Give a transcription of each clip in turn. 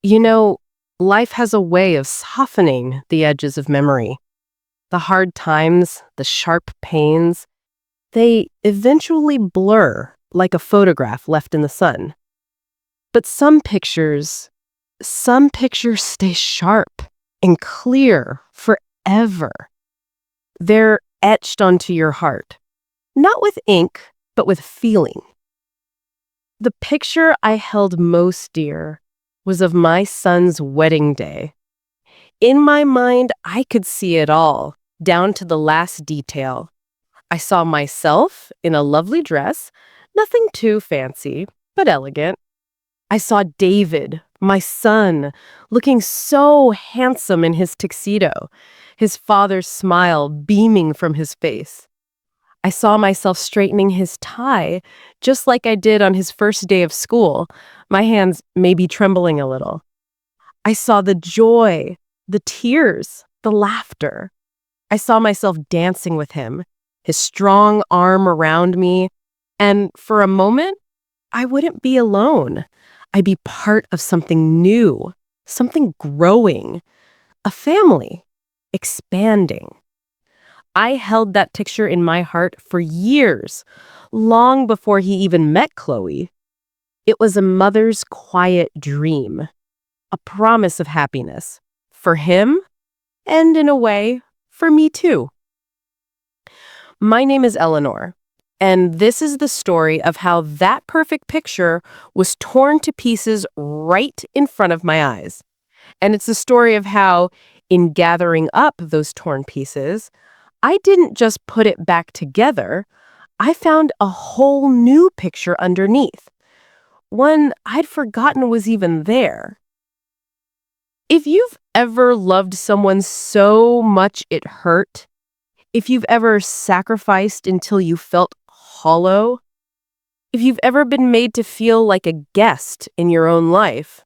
You know, life has a way of softening the edges of memory. The hard times, the sharp pains, they eventually blur like a photograph left in the sun. But some pictures stay sharp and clear forever. They're etched onto your heart, not with ink, but with feeling. The picture I held most dear was of my son's wedding day. In my mind, I could see it all, down to the last detail. I saw myself in a lovely dress, nothing too fancy, but elegant. I saw David, my son, looking so handsome in his tuxedo, his father's smile beaming from his face. I saw myself straightening his tie, just like I did on his first day of school, my hands maybe trembling a little. I saw the joy, the tears, the laughter. I saw myself dancing with him, his strong arm around me, and for a moment, I wouldn't be alone. I'd be part of something new, something growing, a family, expanding. I held that picture in my heart for years, long before he even met Chloe. It was a mother's quiet dream, a promise of happiness for him and, in a way, for me too. My name is Eleanor, and this is the story of how that perfect picture was torn to pieces right in front of my eyes. And it's the story of how, in gathering up those torn pieces, I didn't just put it back together, I found a whole new picture underneath, one I'd forgotten was even there. If you've ever loved someone so much it hurt, if you've ever sacrificed until you felt hollow, if you've ever been made to feel like a guest in your own life,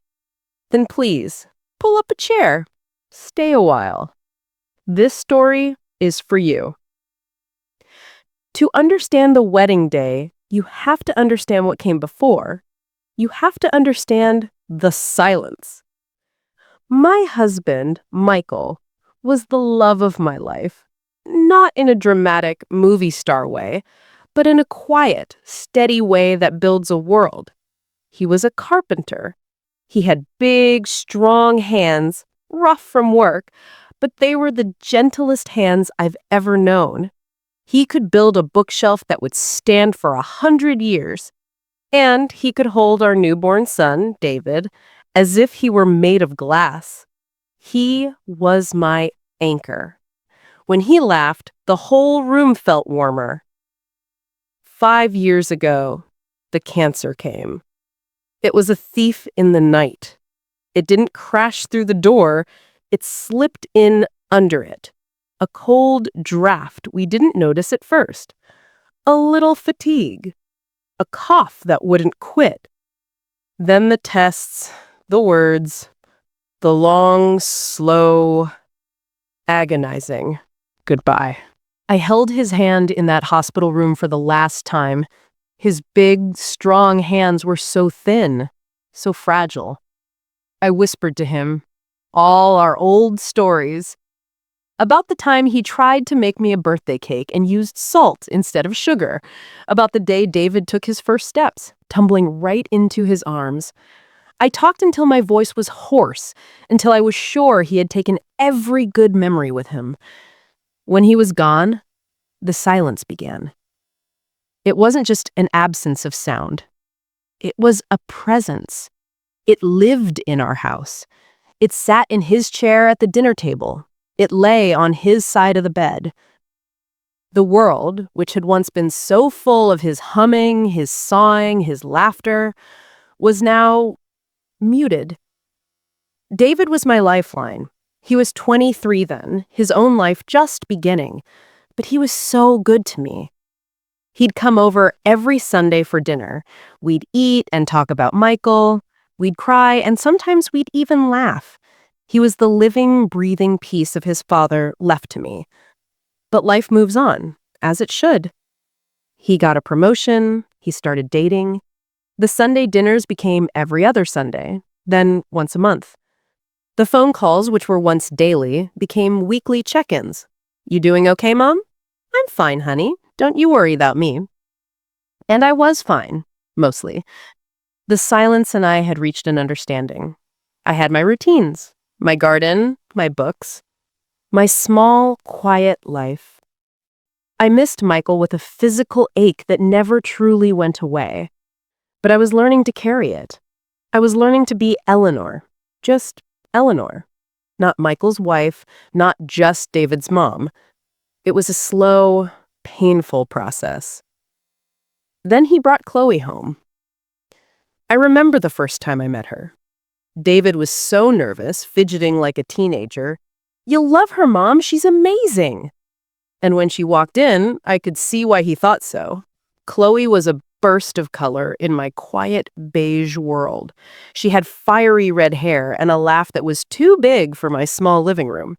then please pull up a chair, stay a while. This story is for you. To understand the wedding day, you have to understand what came before. You have to understand the silence. My husband, Michael, was the love of my life. Not in a dramatic movie star way, but in a quiet, steady way that builds a world. He was a carpenter. He had big, strong hands, rough from work, but they were the gentlest hands I've ever known. He could build a bookshelf that would stand for 100 years, and he could hold our newborn son, David, as if he were made of glass. He was my anchor. When he laughed, the whole room felt warmer. 5 years ago, the cancer came. It was a thief in the night. It didn't crash through the door, it slipped in under it. A cold draft we didn't notice at first. A little fatigue. A cough that wouldn't quit. Then the tests, the words, the long, slow, agonizing goodbye. I held his hand in that hospital room for the last time. His big, strong hands were so thin, so fragile. I whispered to him all our old stories about the time he tried to make me a birthday cake and used salt instead of sugar, about the day David took his first steps, tumbling right into his arms. I talked until my voice was hoarse, until I was sure he had taken every good memory with him. When he was gone, the silence began. It wasn't just an absence of sound. It was a presence. It lived in our house. It sat in his chair at the dinner table. It lay on his side of the bed. The world, which had once been so full of his humming, his sawing, his laughter, was now muted. David was my lifeline. He was 23 then, his own life just beginning, but he was so good to me. He'd come over every Sunday for dinner. We'd eat and talk about Michael. We'd cry, and sometimes we'd even laugh. He was the living, breathing piece of his father left to me. But life moves on, as it should. He got a promotion. He started dating. The Sunday dinners became every other Sunday. then once a month. The phone calls, which were once daily, became weekly check-ins. You doing okay, Mom? I'm fine, honey. Don't you worry about me. And I was fine, mostly. The silence and I had reached an understanding. I had my routines, my garden, my books, my small, quiet life. I missed Michael with a physical ache that never truly went away. But I was learning to carry it. I was learning to be Eleanor, just Eleanor. Not Michael's wife, not just David's mom. It was a slow, painful process. Then he brought Chloe home. I remember the first time I met her. David was so nervous, fidgeting like a teenager. You'll love her, Mom. She's amazing. And when she walked in, I could see why he thought so. Chloe was a burst of color in my quiet beige world. She had fiery red hair and a laugh that was too big for my small living room.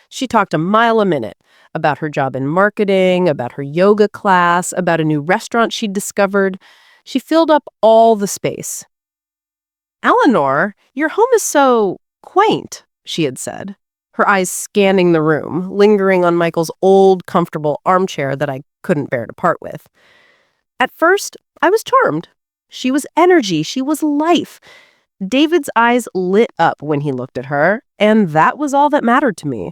She talked a mile a minute about her job in marketing, about her yoga class, about a new restaurant she'd discovered. She filled up all the space. Eleanor, your home is so quaint, she had said, her eyes scanning the room, lingering on Michael's old, comfortable armchair that I couldn't bear to part with. At first, I was charmed. She was energy. She was life. David's eyes lit up when he looked at her, and that was all that mattered to me.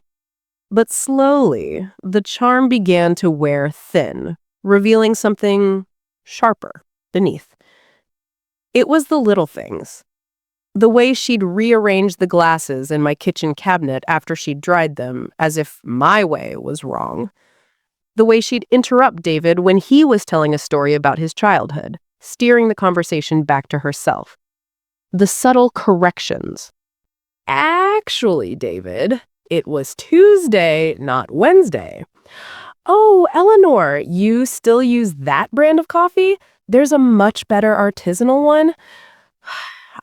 But slowly, the charm began to wear thin, revealing something sharper beneath. It was the little things. The way she'd rearranged the glasses in my kitchen cabinet after she'd dried them, as if my way was wrong. The way she'd interrupt David when he was telling a story about his childhood, steering the conversation back to herself. The subtle corrections. Actually, David, it was Tuesday, not Wednesday. Oh, Eleanor, you still use that brand of coffee? There's a much better artisanal one.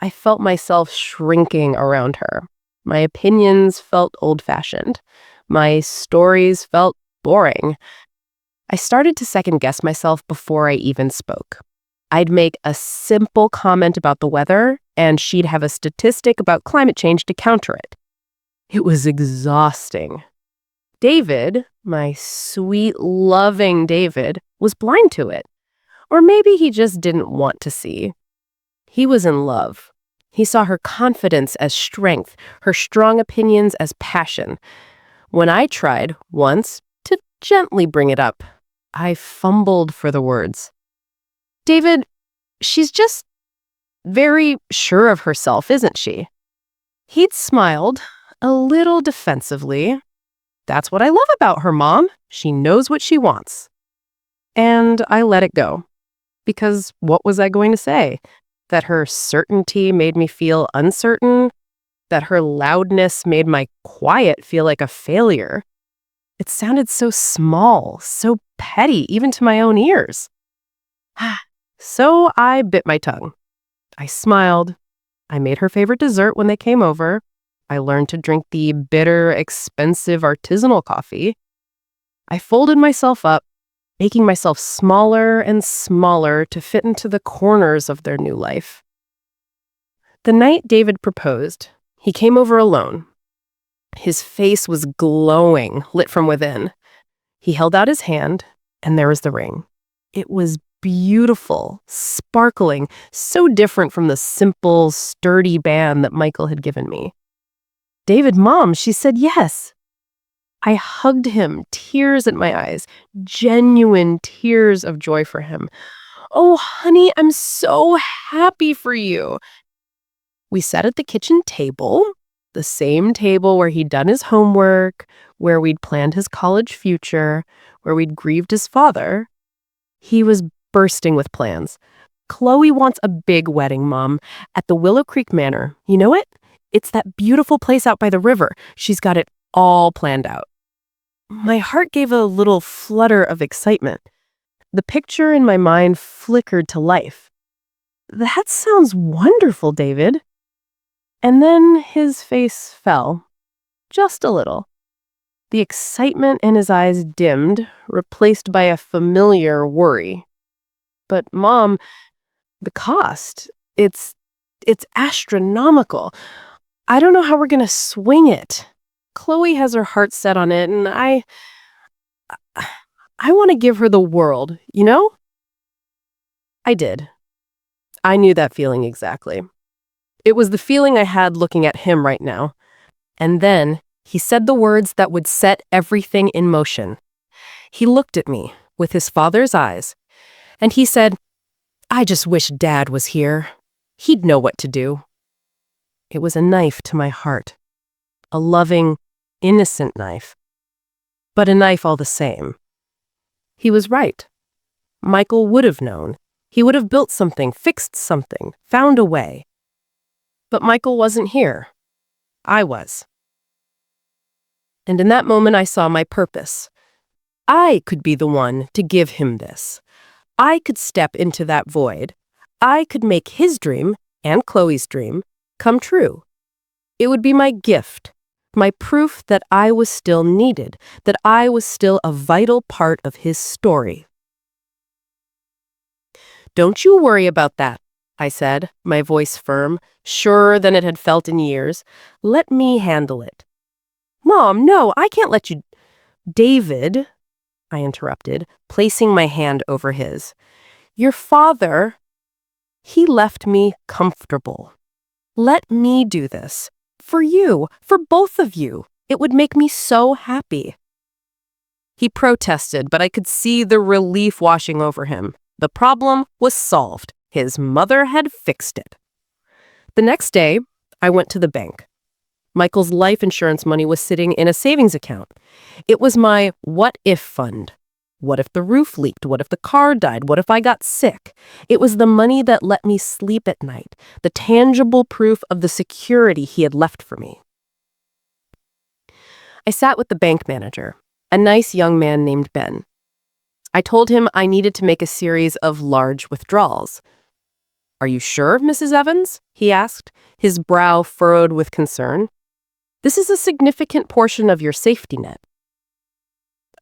I felt myself shrinking around her. My opinions felt old-fashioned. My stories felt boring. I started to second-guess myself before I even spoke. I'd make a simple comment about the weather, and she'd have a statistic about climate change to counter it. It was exhausting. David, my sweet, loving David, was blind to it. Or maybe he just didn't want to see. He was in love. He saw her confidence as strength, her strong opinions as passion. When I tried, once, to gently bring it up, I fumbled for the words. David, she's just very sure of herself, isn't she? He'd smiled, a little defensively. That's what I love about her, Mom. She knows what she wants. And I let it go. Because what was I going to say? That her certainty made me feel uncertain? That her loudness made my quiet feel like a failure? It sounded so small, so petty, even to my own ears. So I bit my tongue. I smiled. I made her favorite dessert when they came over. I learned to drink the bitter, expensive artisanal coffee. I folded myself up, making myself smaller and smaller to fit into the corners of their new life. The night David proposed, he came over alone. His face was glowing, lit from within. He held out his hand, and there was the ring. It was beautiful, sparkling, so different from the simple, sturdy band that Michael had given me. David, Mom, she said yes. I hugged him, tears in my eyes, genuine tears of joy for him. Oh, honey, I'm so happy for you. We sat at the kitchen table, the same table where he'd done his homework, where we'd planned his college future, where we'd grieved his father. He was bursting with plans. Chloe wants a big wedding, Mom, at the Willow Creek Manor. You know it? It's that beautiful place out by the river. She's got it all planned out. My heart gave a little flutter of excitement. The picture in my mind flickered to life. That sounds wonderful, David. And then his face fell, just a little. The excitement in his eyes dimmed, replaced by a familiar worry. But, Mom, the cost, it's It's astronomical. I don't know how we're gonna swing it. Chloe has her heart set on it, and I want to give her the world, you know? I did. I knew that feeling exactly. It was the feeling I had looking at him right now. And then he said the words that would set everything in motion. He looked at me with his father's eyes, and he said, "I just wish Dad was here. He'd know what to do." It was a knife to my heart. A loving, innocent knife. But a knife all the same. He was right. Michael would have known. He would have built something, fixed something, found a way. But Michael wasn't here. I was. And in that moment, I saw my purpose. I could be the one to give him this. I could step into that void. I could make his dream, and Chloe's dream, come true. It would be my gift, my proof that I was still needed, that I was still a vital part of his story. "Don't you worry about that," I said, my voice firm, surer than it had felt in years. "Let me handle it." "Mom, no, I can't let you—" "David," I interrupted, placing my hand over his. "Your father, he left me comfortable. Let me do this. For you, for both of you. It would make me so happy." He protested, but I could see the relief washing over him. The problem was solved. His mother had fixed it. The next day, I went to the bank. Michael's life insurance money was sitting in a savings account. It was my what-if fund. What if the roof leaked? What if the car died? What if I got sick? It was the money that let me sleep at night, the tangible proof of the security he had left for me. I sat with the bank manager, a nice young man named Ben. I told him I needed to make a series of large withdrawals. "Are you sure, Mrs. Evans?" he asked, his brow furrowed with concern. "This is a significant portion of your safety net."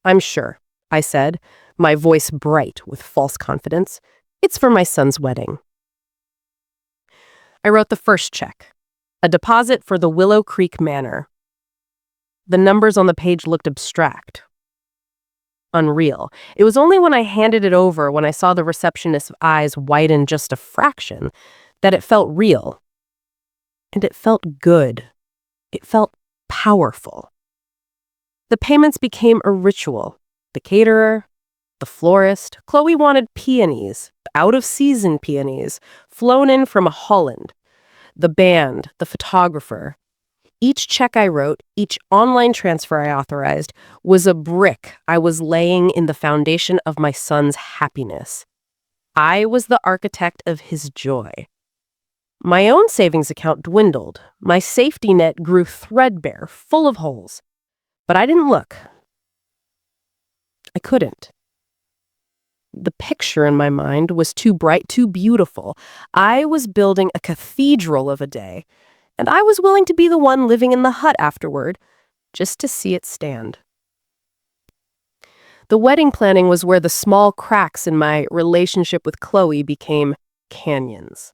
"I'm sure," I said, my voice bright with false confidence. "It's for my son's wedding." I wrote the first check, a deposit for the Willow Creek Manor. The numbers on the page looked abstract. Unreal. It was only when I handed it over, when I saw the receptionist's eyes widen just a fraction, that it felt real. And it felt good. It felt powerful. The payments became a ritual. The caterer, the florist. Chloe wanted peonies, out-of-season peonies, flown in from Holland. The band, the photographer. Each check I wrote, each online transfer I authorized, was a brick I was laying in the foundation of my son's happiness. I was the architect of his joy. My own savings account dwindled. My safety net grew threadbare, full of holes. But I didn't look. I couldn't. The picture in my mind was too bright, too beautiful. I was building a cathedral of a day. And I was willing to be the one living in the hut afterward, just to see it stand. The wedding planning was where the small cracks in my relationship with Chloe became canyons.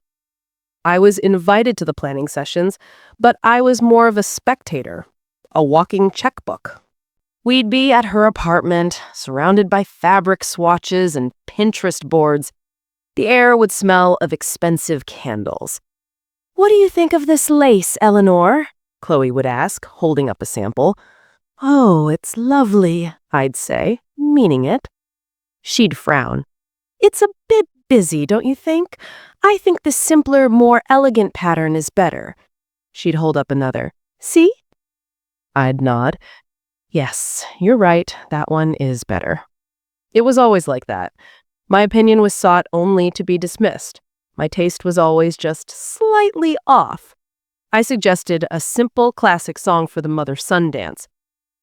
I was invited to the planning sessions, but I was more of a spectator, a walking checkbook. We'd be at her apartment, surrounded by fabric swatches and Pinterest boards. The air would smell of expensive candles. "What do you think of this lace, Eleanor?" Chloe would ask, holding up a sample. "Oh, it's lovely," I'd say, meaning it. She'd frown. "It's a bit busy, don't you think? I think the simpler, more elegant pattern is better." She'd hold up another. "See?" I'd nod. "Yes, you're right, that one is better." It was always like that. My opinion was sought only to be dismissed. My taste was always just slightly off. I suggested a simple classic song for the mother-son dance.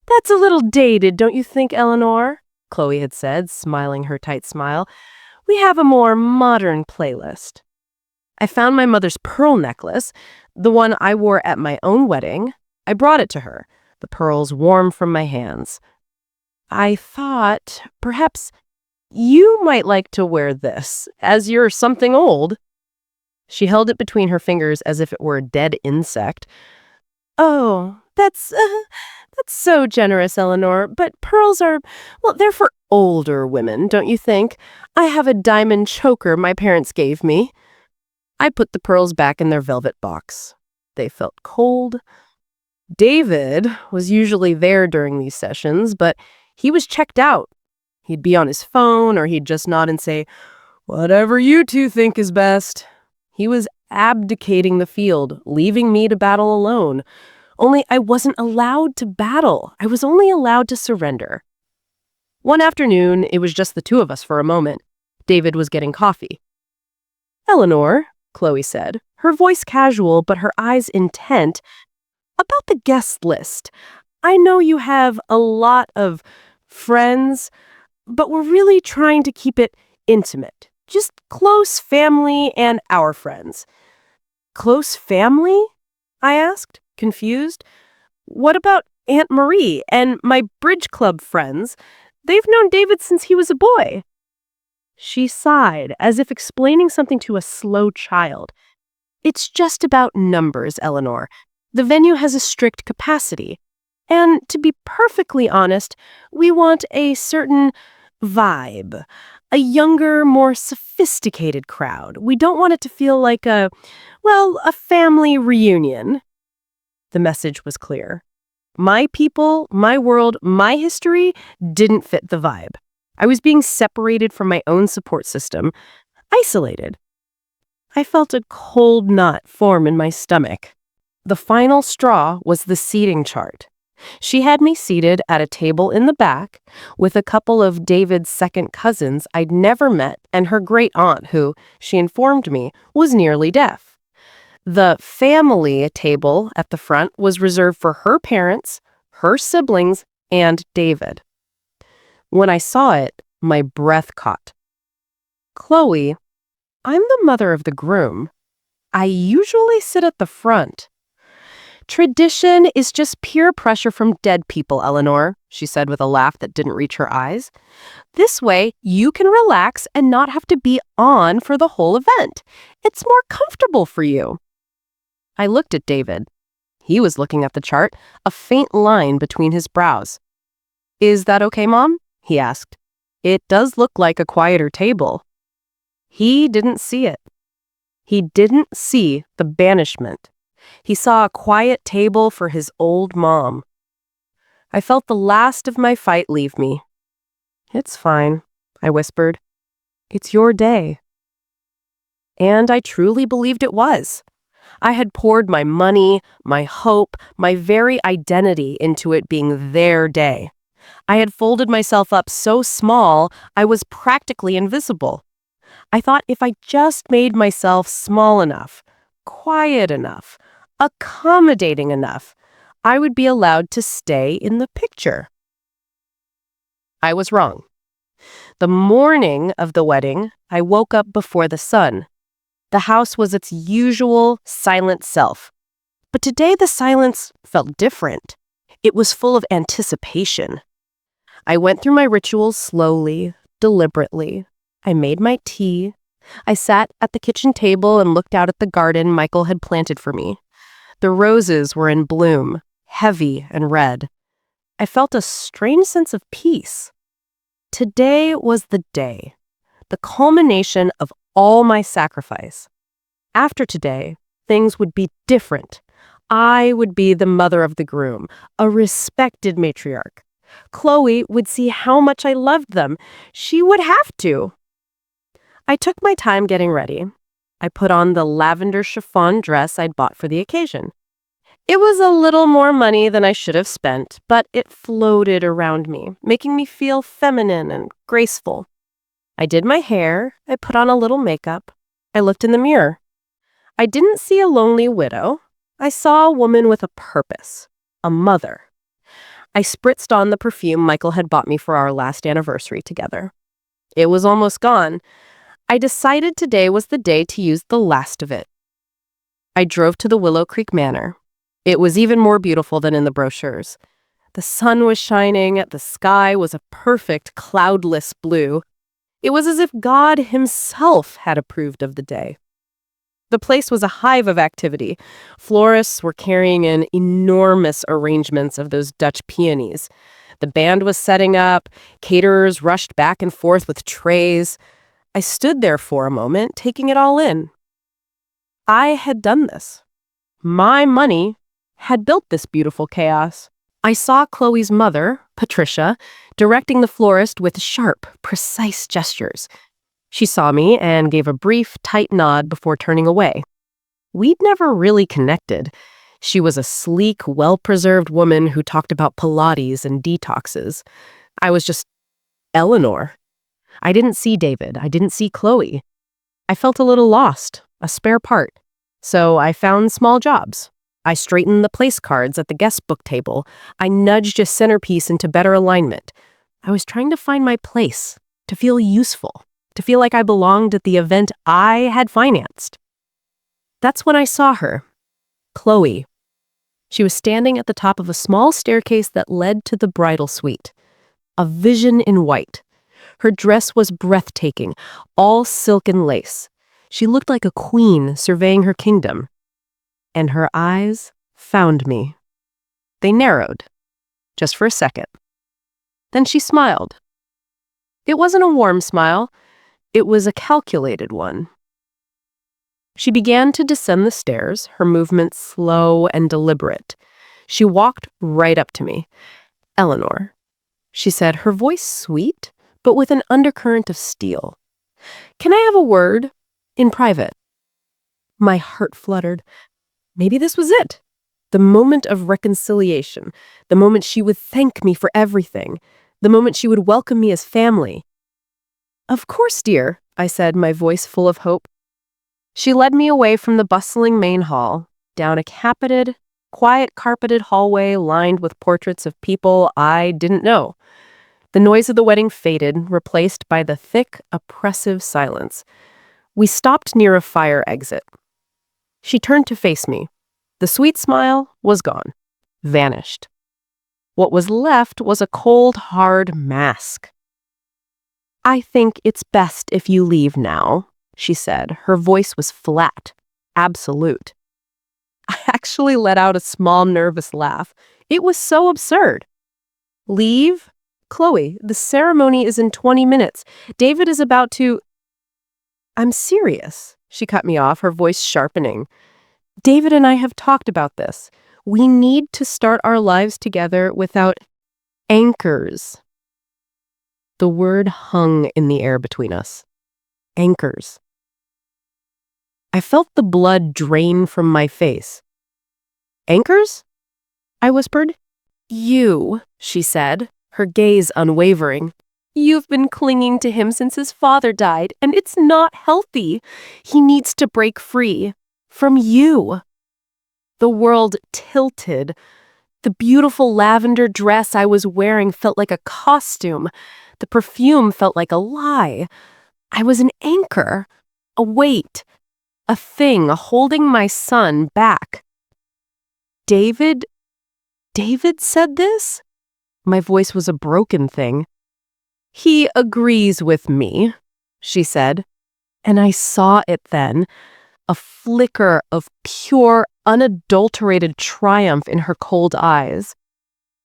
"That's a little dated, don't you think, Eleanor?" Chloe had said, smiling her tight smile. "We have a more modern playlist." I found my mother's pearl necklace, the one I wore at my own wedding. I brought it to her, the pearls warm from my hands. "I thought, perhaps you might like to wear this, as you're something old." She held it between her fingers as if it were a dead insect. Oh, that's so generous, Eleanor. But pearls are, well, they're for older women, don't you think? I have a diamond choker my parents gave me. I put the pearls back in their velvet box. They felt cold. David was usually there during these sessions, but he was checked out. He'd be on his phone, or he'd just nod and say, "Whatever you two think is best." He was abdicating the field, leaving me to battle alone. Only I wasn't allowed to battle. I was only allowed to surrender. One afternoon, it was just the two of us for a moment. David was getting coffee. "Eleanor," Chloe said, her voice casual but her eyes intent, "about the guest list. I know you have a lot of friends, but we're really trying to keep it intimate. Just close family and our friends." "Close family?" I asked, confused. "What about Aunt Marie and my bridge club friends? They've known David since he was a boy." She sighed, as if explaining something to a slow child. "It's just about numbers, Eleanor. The venue has a strict capacity. And to be perfectly honest, we want a certain vibe. A younger, more sophisticated crowd. We don't want it to feel like a family reunion." The message was clear. My people, my world, my history didn't fit the vibe. I was being separated from my own support system, isolated. I felt a cold knot form in my stomach. The final straw was the seating chart. She had me seated at a table in the back with a couple of David's second cousins I'd never met and her great aunt who, she informed me, was nearly deaf. The family table at the front was reserved for her parents, her siblings, and David. When I saw it, my breath caught. "Chloe, I'm the mother of the groom. I usually sit at the front." "Tradition is just peer pressure from dead people, Eleanor," she said with a laugh that didn't reach her eyes. "This way, you can relax and not have to be on for the whole event. It's more comfortable for you." I looked at David. He was looking at the chart, a faint line between his brows. "Is that okay, Mom?" he asked. "It does look like a quieter table." He didn't see it. He didn't see the banishment. He saw a quiet table for his old mom. I felt the last of my fight leave me. "It's fine," I whispered. "It's your day." And I truly believed it was. I had poured my money, my hope, my very identity into it being their day. I had folded myself up so small, I was practically invisible. I thought if I just made myself small enough, quiet enough, accommodating enough, I would be allowed to stay in the picture. I was wrong. The morning of the wedding, I woke up before the sun. The house was its usual silent self. But today the silence felt different. It was full of anticipation. I went through my rituals slowly, deliberately. I made my tea. I sat at the kitchen table and looked out at the garden Michael had planted for me. The roses were in bloom, heavy and red. I felt a strange sense of peace. Today was the day, the culmination of all my sacrifice. After today, things would be different. I would be the mother of the groom, a respected matriarch. Chloe would see how much I loved them. She would have to. I took my time getting ready. I put on the lavender chiffon dress I'd bought for the occasion. It was a little more money than I should have spent, but it floated around me, making me feel feminine and graceful. I did my hair. I put on a little makeup. I looked in the mirror. I didn't see a lonely widow. I saw a woman with a purpose, a mother. I spritzed on the perfume Michael had bought me for our last anniversary together. It was almost gone. I decided today was the day to use the last of it. I drove to the Willow Creek Manor. It was even more beautiful than in the brochures. The sun was shining, the sky was a perfect cloudless blue. It was as if God himself had approved of the day. The place was a hive of activity. Florists were carrying in enormous arrangements of those Dutch peonies. The band was setting up, caterers rushed back and forth with trays. I stood there for a moment, taking it all in. I had done this. My money had built this beautiful chaos. I saw Chloe's mother, Patricia, directing the florist with sharp, precise gestures. She saw me and gave a brief, tight nod before turning away. We'd never really connected. She was a sleek, well-preserved woman who talked about Pilates and detoxes. I was just Eleanor. I didn't see David. I didn't see Chloe. I felt a little lost, a spare part. So I found small jobs. I straightened the place cards at the guest book table. I nudged a centerpiece into better alignment. I was trying to find my place, to feel useful, to feel like I belonged at the event I had financed. That's when I saw her, Chloe. She was standing at the top of a small staircase that led to the bridal suite. A vision in white. Her dress was breathtaking, all silk and lace. She looked like a queen surveying her kingdom. And her eyes found me. They narrowed, just for a second. Then she smiled. It wasn't a warm smile. It was a calculated one. She began to descend the stairs, her movements slow and deliberate. She walked right up to me. "Eleanor," she said, her voice sweet, but with an undercurrent of steel. "Can I have a word? In private?" My heart fluttered. Maybe this was it. The moment of reconciliation. The moment she would thank me for everything. The moment she would welcome me as family. "Of course, dear," I said, my voice full of hope. She led me away from the bustling main hall, down a quiet carpeted hallway lined with portraits of people I didn't know. The noise of the wedding faded, replaced by the thick, oppressive silence. We stopped near a fire exit. She turned to face me. The sweet smile was gone, vanished. What was left was a cold, hard mask. "I think it's best if you leave now," she said. Her voice was flat, absolute. I actually let out a small, nervous laugh. It was so absurd. "Leave? Chloe, the ceremony is in 20 minutes. David is about to—" "I'm serious," she cut me off, her voice sharpening. "David and I have talked about this. We need to start our lives together without anchors." The word hung in the air between us. Anchors. I felt the blood drain from my face. "Anchors?" I whispered. "You," she said, her gaze unwavering. "You've been clinging to him since his father died, and it's not healthy. He needs to break free. From you." The world tilted. The beautiful lavender dress I was wearing felt like a costume. The perfume felt like a lie. I was an anchor, a weight, a thing holding my son back. David said this? My voice was a broken thing. "He agrees with me," she said. And I saw it then, a flicker of pure, unadulterated triumph in her cold eyes.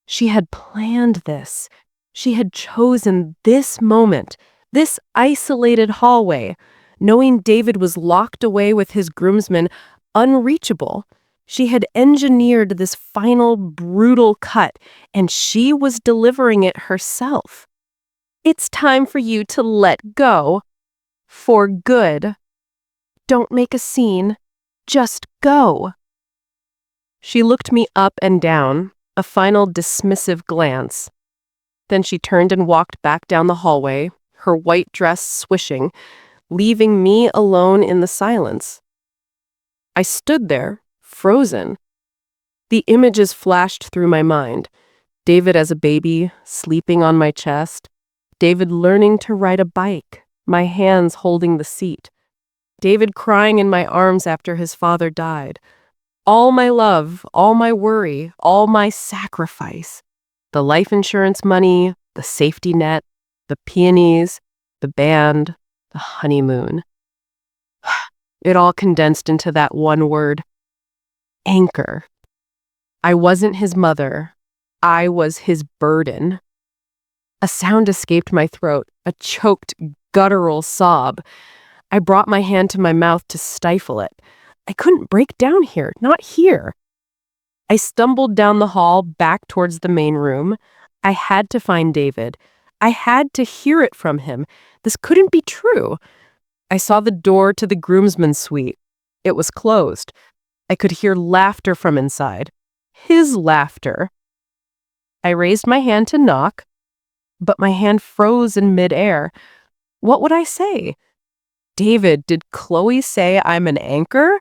She had planned this. She had chosen this moment, this isolated hallway, knowing David was locked away with his groomsmen, unreachable. She had engineered this final, brutal cut, and she was delivering it herself. "It's time for you to let go. For good. Don't make a scene. Just go." She looked me up and down, a final dismissive glance. Then she turned and walked back down the hallway, her white dress swishing, leaving me alone in the silence. I stood there, frozen. The images flashed through my mind. David as a baby, sleeping on my chest. David learning to ride a bike, my hands holding the seat. David crying in my arms after his father died. All my love, all my worry, all my sacrifice. The life insurance money, the safety net, the peonies, the band, the honeymoon. It all condensed into that one word: anchor. I wasn't his mother. I was his burden. A sound escaped my throat, a choked, guttural sob. I brought my hand to my mouth to stifle it. I couldn't break down here, not here. I stumbled down the hall back towards the main room. I had to find David. I had to hear it from him. This couldn't be true. I saw the door to the groomsman's suite. It was closed. I could hear laughter from inside. His laughter. I raised my hand to knock, but my hand froze in midair. What would I say? David, did Chloe say I'm an anchor?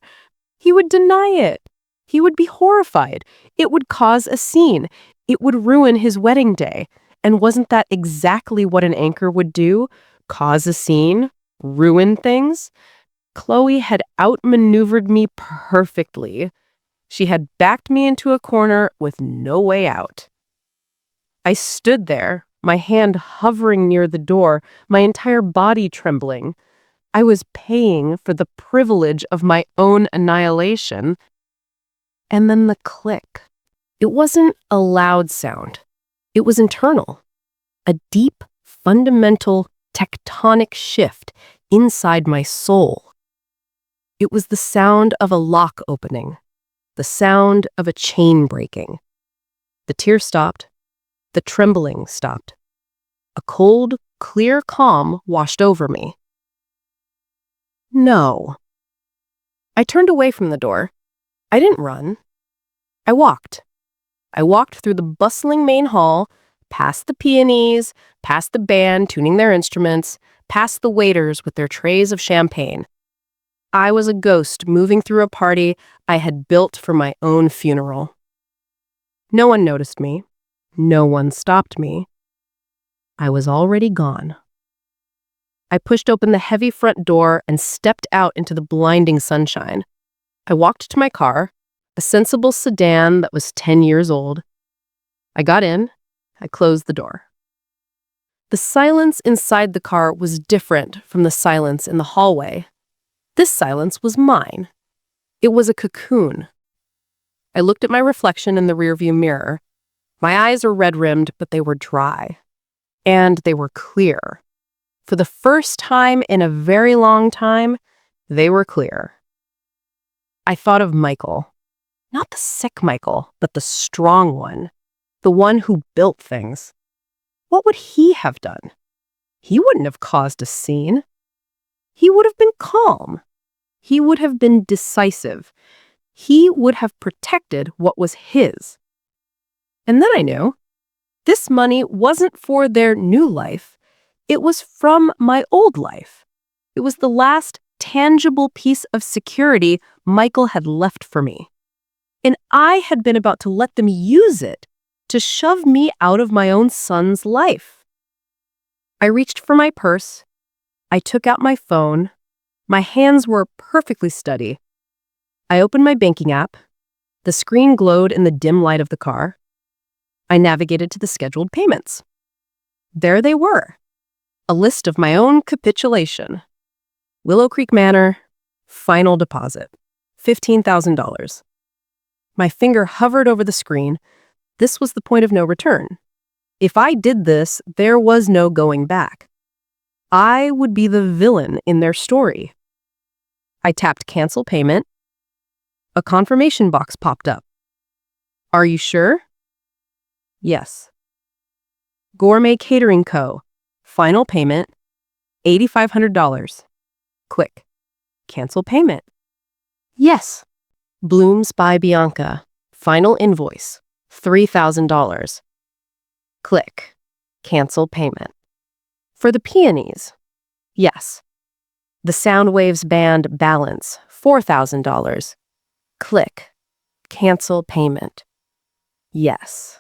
He would deny it. He would be horrified. It would cause a scene. It would ruin his wedding day. And wasn't that exactly what an anchor would do? Cause a scene? Ruin things? Chloe had outmaneuvered me perfectly. She had backed me into a corner with no way out. I stood there, my hand hovering near the door, my entire body trembling. I was paying for the privilege of my own annihilation. And then the click. It wasn't a loud sound. It was internal. A deep, fundamental, tectonic shift inside my soul. It was the sound of a lock opening. The sound of a chain breaking. The tears stopped. The trembling stopped. A cold, clear calm washed over me. No. I turned away from the door. I didn't run. I walked. I walked through the bustling main hall, past the peonies, past the band tuning their instruments, past the waiters with their trays of champagne. I was a ghost moving through a party I had built for my own funeral. No one noticed me. No one stopped me. I was already gone. I pushed open the heavy front door and stepped out into the blinding sunshine. I walked to my car, a sensible sedan that was 10 years old. I got in. I closed the door. The silence inside the car was different from the silence in the hallway. This silence was mine. It was a cocoon. I looked at my reflection in the rearview mirror. My eyes were red-rimmed, but they were dry. And they were clear. For the first time in a very long time, they were clear. I thought of Michael. Not the sick Michael, but the strong one. The one who built things. What would he have done? He wouldn't have caused a scene. He would have been calm. He would have been decisive. He would have protected what was his. And then I knew this money wasn't for their new life. It was from my old life. It was the last tangible piece of security Michael had left for me. And I had been about to let them use it to shove me out of my own son's life. I reached for my purse. I took out my phone. My hands were perfectly steady. I opened my banking app. The screen glowed in the dim light of the car. I navigated to the scheduled payments. There they were. A list of my own capitulation. Willow Creek Manor, final deposit, $15,000. My finger hovered over the screen. This was the point of no return. If I did this, there was no going back. I would be the villain in their story. I tapped cancel payment. A confirmation box popped up. Are you sure? Yes. Gourmet Catering Co. Final payment, $8,500. Click. Cancel payment. Yes. Blooms by Bianca. Final invoice, $3,000. Click. Cancel payment. For the peonies. Yes. The Soundwaves Band Balance, $4,000. Click. Cancel payment. Yes.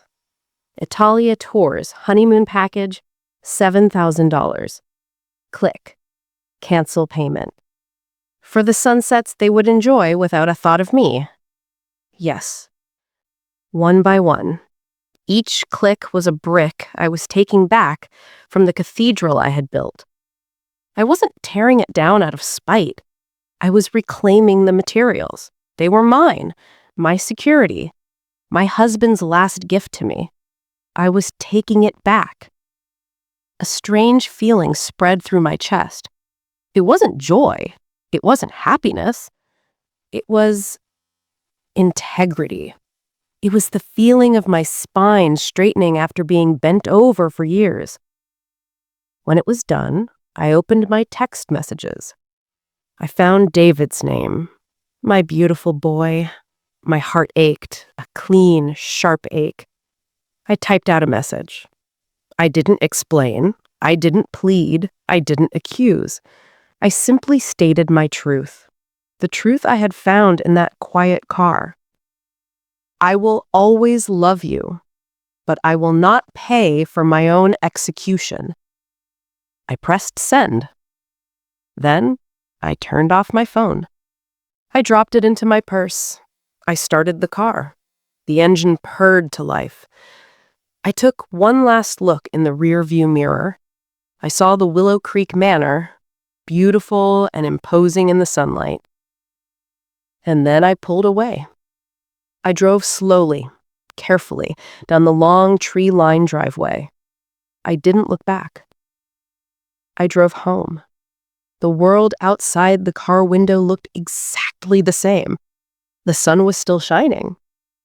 Italia Tours Honeymoon Package, $7,000. Click. Cancel payment. For the sunsets they would enjoy without a thought of me. Yes. One by one. Each click was a brick I was taking back from the cathedral I had built. I wasn't tearing it down out of spite. I was reclaiming the materials. They were mine, my security, my husband's last gift to me. I was taking it back. A strange feeling spread through my chest. It wasn't joy. It wasn't happiness. It was integrity. It was the feeling of my spine straightening after being bent over for years. When it was done, I opened my text messages. I found David's name. My beautiful boy. My heart ached, a clean, sharp ache. I typed out a message. I didn't explain. I didn't plead. I didn't accuse. I simply stated my truth. The truth I had found in that quiet car. I will always love you, but I will not pay for my own execution. I pressed send. Then I turned off my phone. I dropped it into my purse. I started the car. The engine purred to life. I took one last look in the rearview mirror. I saw the Willow Creek Manor, beautiful and imposing in the sunlight. And then I pulled away. I drove slowly, carefully, down the long tree-lined driveway. I didn't look back. I drove home. The world outside the car window looked exactly the same. The sun was still shining.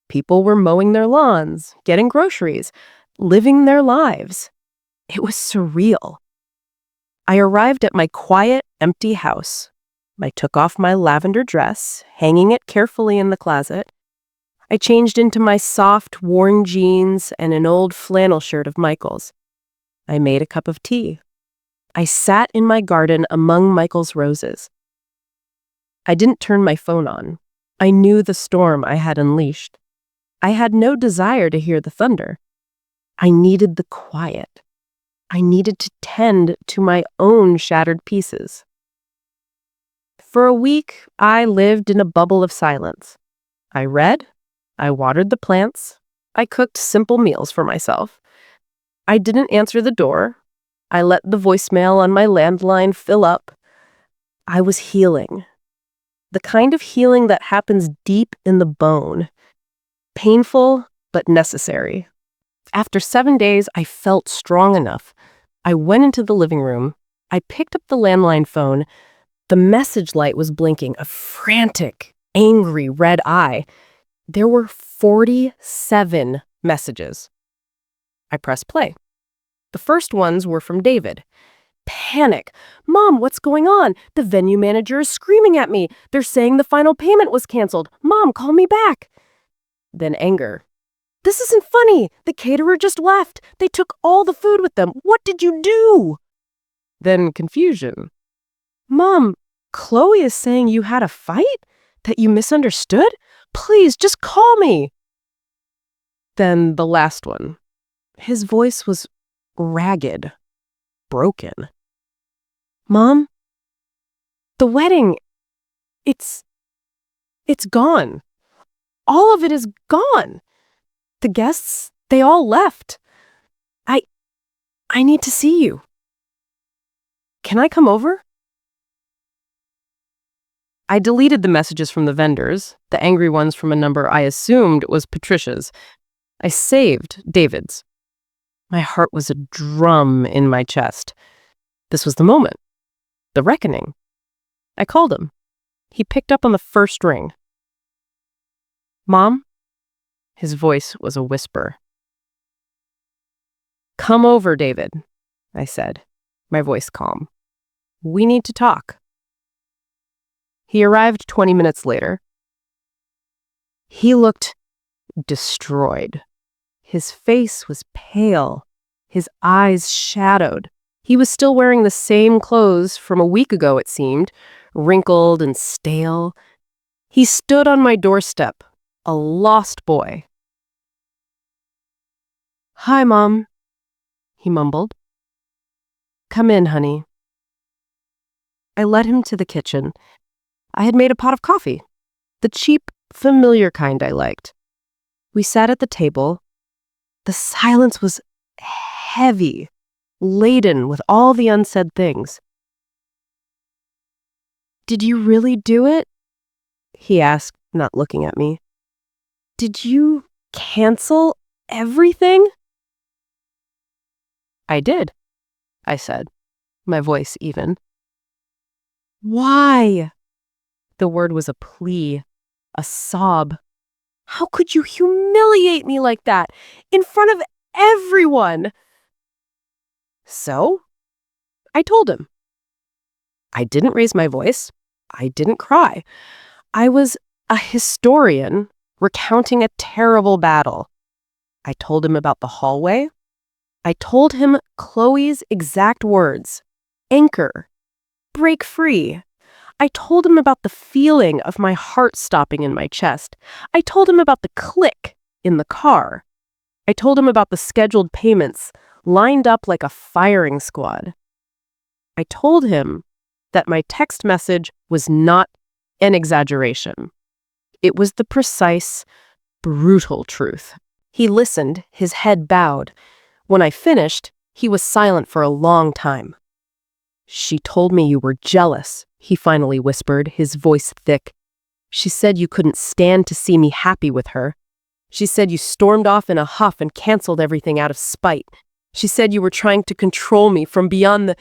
People were mowing their lawns, getting groceries, living their lives. It was surreal. I arrived at my quiet, empty house. I took off my lavender dress, hanging it carefully in the closet. I changed into my soft, worn jeans and an old flannel shirt of Michael's. I made a cup of tea. I sat in my garden among Michael's roses. I didn't turn my phone on. I knew the storm I had unleashed. I had no desire to hear the thunder. I needed the quiet. I needed to tend to my own shattered pieces. For a week, I lived in a bubble of silence. I read. I watered the plants. I cooked simple meals for myself. I didn't answer the door. I let the voicemail on my landline fill up. I was healing. The kind of healing that happens deep in the bone. Painful, but necessary. After 7 days, I felt strong enough. I went into the living room. I picked up the landline phone. The message light was blinking, a frantic, angry red eye. There were 47 messages. I pressed play. The first ones were from David. Panic. Mom, what's going on? The venue manager is screaming at me. They're saying the final payment was canceled. Mom, call me back. Then anger. This isn't funny. The caterer just left. They took all the food with them. What did you do? Then confusion. Mom, Chloe is saying you had a fight? That you misunderstood? Please, just call me. Then the last one. His voice was ragged, broken. Mom, the wedding, it's gone. All of it is gone. The guests, they all left. I need to see you. Can I come over? I deleted the messages from the vendors, the angry ones from a number I assumed was Patricia's. I saved David's. My heart was a drum in my chest. This was the moment. The reckoning. I called him. He picked up on the first ring. Mom? His voice was a whisper. Come over, David, I said, my voice calm. We need to talk. He arrived 20 minutes later. He looked destroyed. His face was pale, his eyes shadowed. He was still wearing the same clothes from a week ago, it seemed, wrinkled and stale. He stood on my doorstep, a lost boy. Hi, Mom, he mumbled. Come in, honey. I led him to the kitchen. I had made a pot of coffee, the cheap, familiar kind I liked. We sat at the table. The silence was heavy, laden with all the unsaid things. Did you really do it? He asked, not looking at me. Did you cancel everything? I did, I said, my voice even. Why? The word was a plea, a sob. How could you humiliate me like that, in front of everyone? So, I told him. I didn't raise my voice. I didn't cry. I was a historian recounting a terrible battle. I told him about the hallway. I told him Chloe's exact words. Anchor. Break free. I told him about the feeling of my heart stopping in my chest. I told him about the click in the car. I told him about the scheduled payments lined up like a firing squad. I told him that my text message was not an exaggeration. It was the precise, brutal truth. He listened, his head bowed. When I finished, he was silent for a long time. She told me you were jealous, he finally whispered, his voice thick. She said you couldn't stand to see me happy with her. She said you stormed off in a huff and canceled everything out of spite. She said you were trying to control me from beyond the...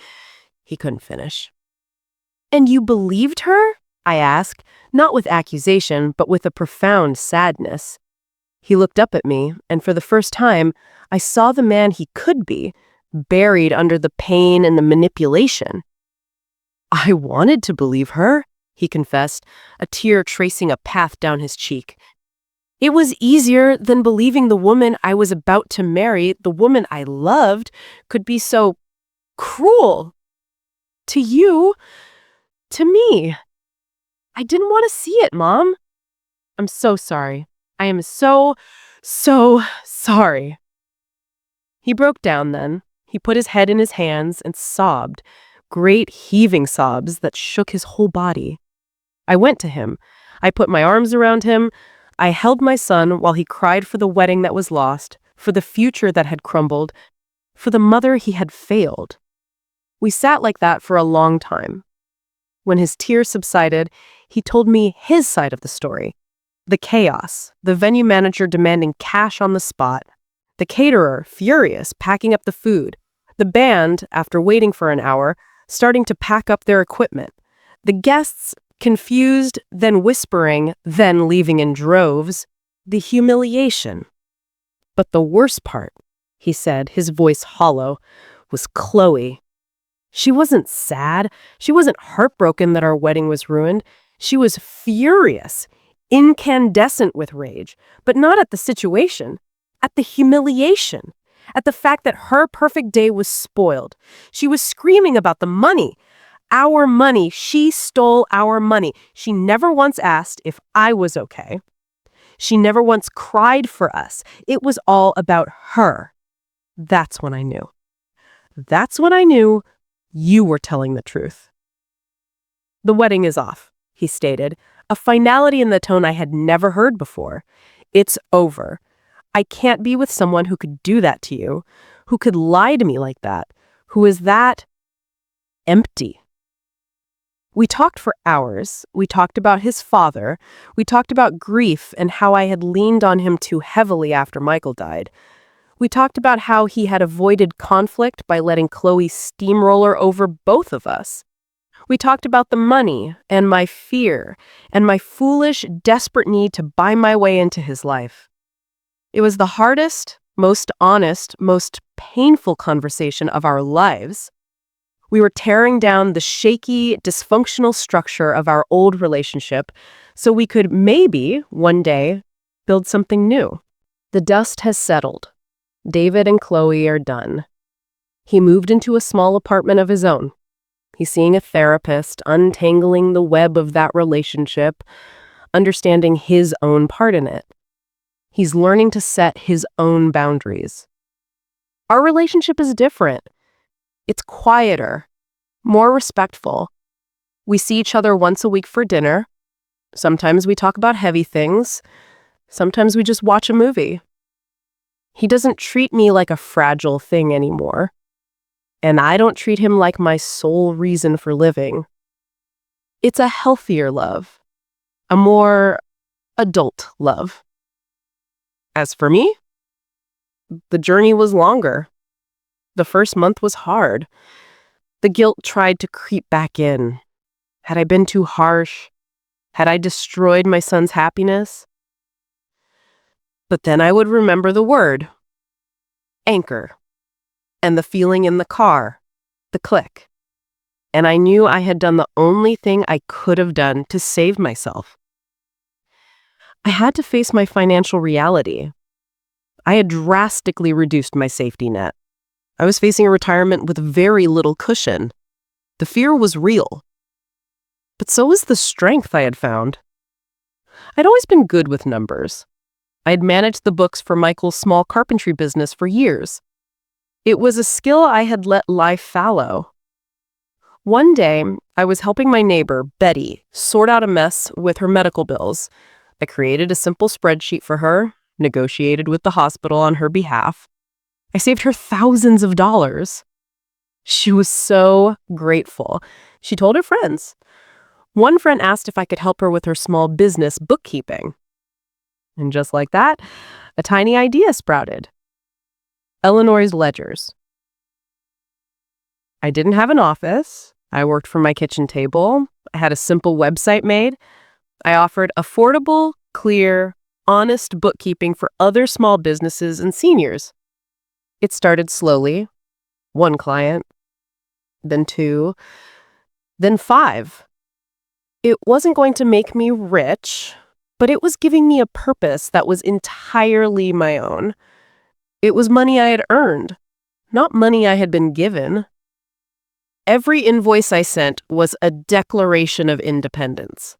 He couldn't finish. And you believed her? I asked, not with accusation, but with a profound sadness. He looked up at me, and for the first time, I saw the man he could be, buried under the pain and the manipulation. I wanted to believe her, he confessed, a tear tracing a path down his cheek. It was easier than believing the woman I was about to marry, the woman I loved, could be so cruel. To you, to me. I didn't want to see it, Mom. I'm so sorry. I am so sorry. He broke down then. He put his head in his hands and sobbed, great heaving sobs that shook his whole body. I went to him. I put my arms around him. I held my son while he cried for the wedding that was lost, for the future that had crumbled, for the mother he had failed. We sat like that for a long time. When his tears subsided, he told me his side of the story. The chaos, the venue manager demanding cash on the spot, the caterer, furious, packing up the food, the band, after waiting for an hour, starting to pack up their equipment, the guests, confused, then whispering, then leaving in droves, the humiliation. But the worst part, he said, his voice hollow, was Chloe. She wasn't sad. She wasn't heartbroken that our wedding was ruined. She was furious, incandescent with rage, but not at the situation, at the humiliation, at the fact that her perfect day was spoiled. She was screaming about the money. Our money. She stole our money. She never once asked if I was okay. She never once cried for us. It was all about her. That's when I knew. That's when I knew you were telling the truth. The wedding is off, he stated, a finality in the tone I had never heard before. It's over. I can't be with someone who could do that to you, who could lie to me like that, who is that empty. We talked for hours. We talked about his father. We talked about grief and how I had leaned on him too heavily after Michael died. We talked about how he had avoided conflict by letting Chloe steamroller over both of us. We talked about the money and my fear and my foolish, desperate need to buy my way into his life. It was the hardest, most honest, most painful conversation of our lives. We were tearing down the shaky, dysfunctional structure of our old relationship so we could maybe, one day, build something new. The dust has settled. David and Chloe are done. He moved into a small apartment of his own. He's seeing a therapist, untangling the web of that relationship, understanding his own part in it. He's learning to set his own boundaries. Our relationship is different. It's quieter, more respectful. We see each other once a week for dinner. Sometimes we talk about heavy things. Sometimes we just watch a movie. He doesn't treat me like a fragile thing anymore. And I don't treat him like my sole reason for living. It's a healthier love, a more adult love. As for me, the journey was longer. The first month was hard. The guilt tried to creep back in. Had I been too harsh? Had I destroyed my son's happiness? But then I would remember the word, anchor, and the feeling in the car, the click. And I knew I had done the only thing I could have done to save myself. I had to face my financial reality. I had drastically reduced my safety net. I was facing a retirement with very little cushion. The fear was real. But so was the strength I had found. I'd always been good with numbers. I had managed the books for Michael's small carpentry business for years. It was a skill I had let lie fallow. One day, I was helping my neighbor, Betty, sort out a mess with her medical bills. I created a simple spreadsheet for her, negotiated with the hospital on her behalf. I saved her thousands of dollars. She was so grateful. She told her friends. One friend asked if I could help her with her small business bookkeeping. And just like that, a tiny idea sprouted. Eleanor's ledgers. I didn't have an office. I worked from my kitchen table. I had a simple website made. I offered affordable, clear, honest bookkeeping for other small businesses and seniors. It started slowly. 1 client, then 2, then 5. It wasn't going to make me rich, but it was giving me a purpose that was entirely my own. It was money I had earned, not money I had been given. Every invoice I sent was a declaration of independence.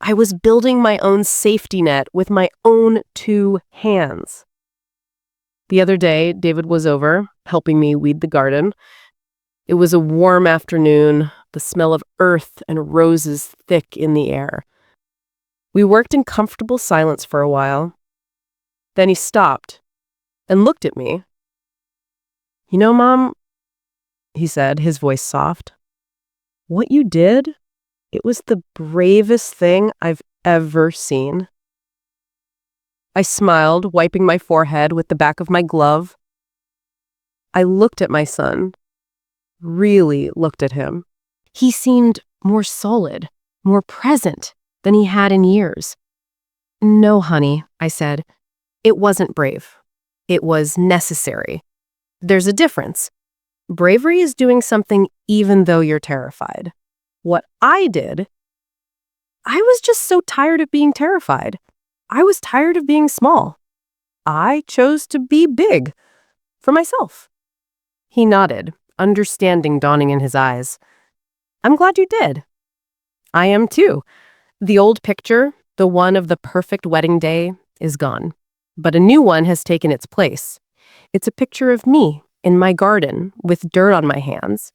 I was building my own safety net with my own 2 hands. The other day, David was over, helping me weed the garden. It was a warm afternoon, the smell of earth and roses thick in the air. We worked in comfortable silence for a while. Then he stopped and looked at me. "You know, Mom," he said, his voice soft, "what you did, it was the bravest thing I've ever seen." I smiled, wiping my forehead with the back of my glove. I looked at my son, really looked at him. He seemed more solid, more present than he had in years. "No, honey," I said. "It wasn't brave. It was necessary. There's a difference. Bravery is doing something even though you're terrified. What I did, I was just so tired of being terrified. I was tired of being small. I chose to be big for myself." He nodded, understanding dawning in his eyes. "I'm glad you did." "I am too. The old picture, the one of the perfect wedding day, is gone. But a new one has taken its place. It's a picture of me in my garden with dirt on my hands.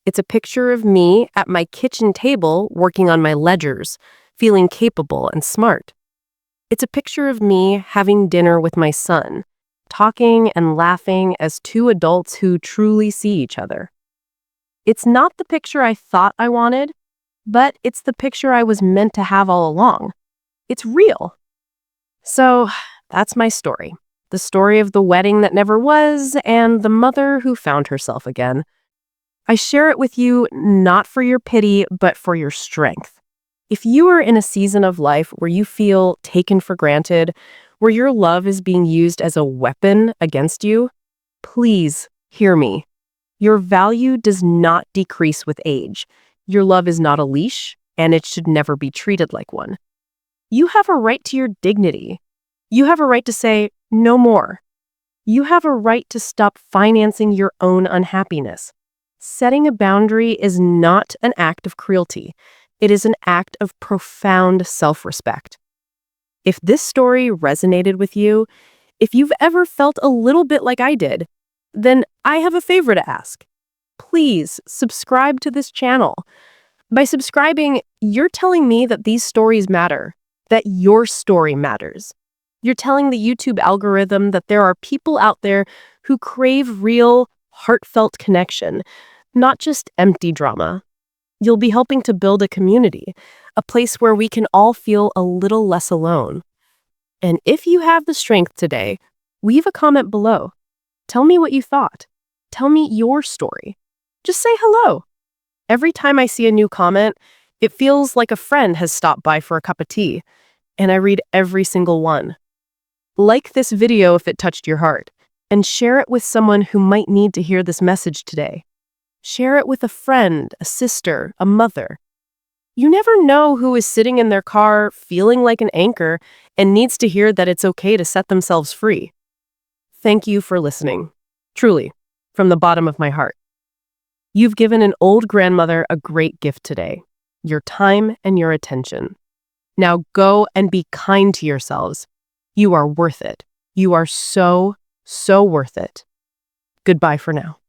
It's a picture of me at my kitchen table working on my ledgers, feeling capable and smart. It's a picture of me having dinner with my son, talking and laughing as 2 adults who truly see each other. It's not the picture I thought I wanted, but it's the picture I was meant to have all along. It's real. So that's my story. The story of the wedding that never was and the mother who found herself again. I share it with you not for your pity, but for your strength. If you are in a season of life where you feel taken for granted, where your love is being used as a weapon against you, please hear me. Your value does not decrease with age. Your love is not a leash, and it should never be treated like one. You have a right to your dignity. You have a right to say, no more. You have a right to stop financing your own unhappiness. Setting a boundary is not an act of cruelty. It is an act of profound self-respect. If this story resonated with you, if you've ever felt a little bit like I did, then I have a favor to ask. Please subscribe to this channel. By subscribing, you're telling me that these stories matter, that your story matters. You're telling the YouTube algorithm that there are people out there who crave real, heartfelt connection, not just empty drama. You'll be helping to build a community, a place where we can all feel a little less alone. And if you have the strength today, leave a comment below. Tell me what you thought. Tell me your story. Just say hello. Every time I see a new comment, it feels like a friend has stopped by for a cup of tea, and I read every single one. Like this video if it touched your heart, and share it with someone who might need to hear this message today. Share it with a friend, a sister, a mother. You never know who is sitting in their car feeling like an anchor and needs to hear that it's okay to set themselves free. Thank you for listening. Truly, from the bottom of my heart. You've given an old grandmother a great gift today, your time and your attention. Now go and be kind to yourselves. You are worth it. You are so, so worth it. Goodbye for now.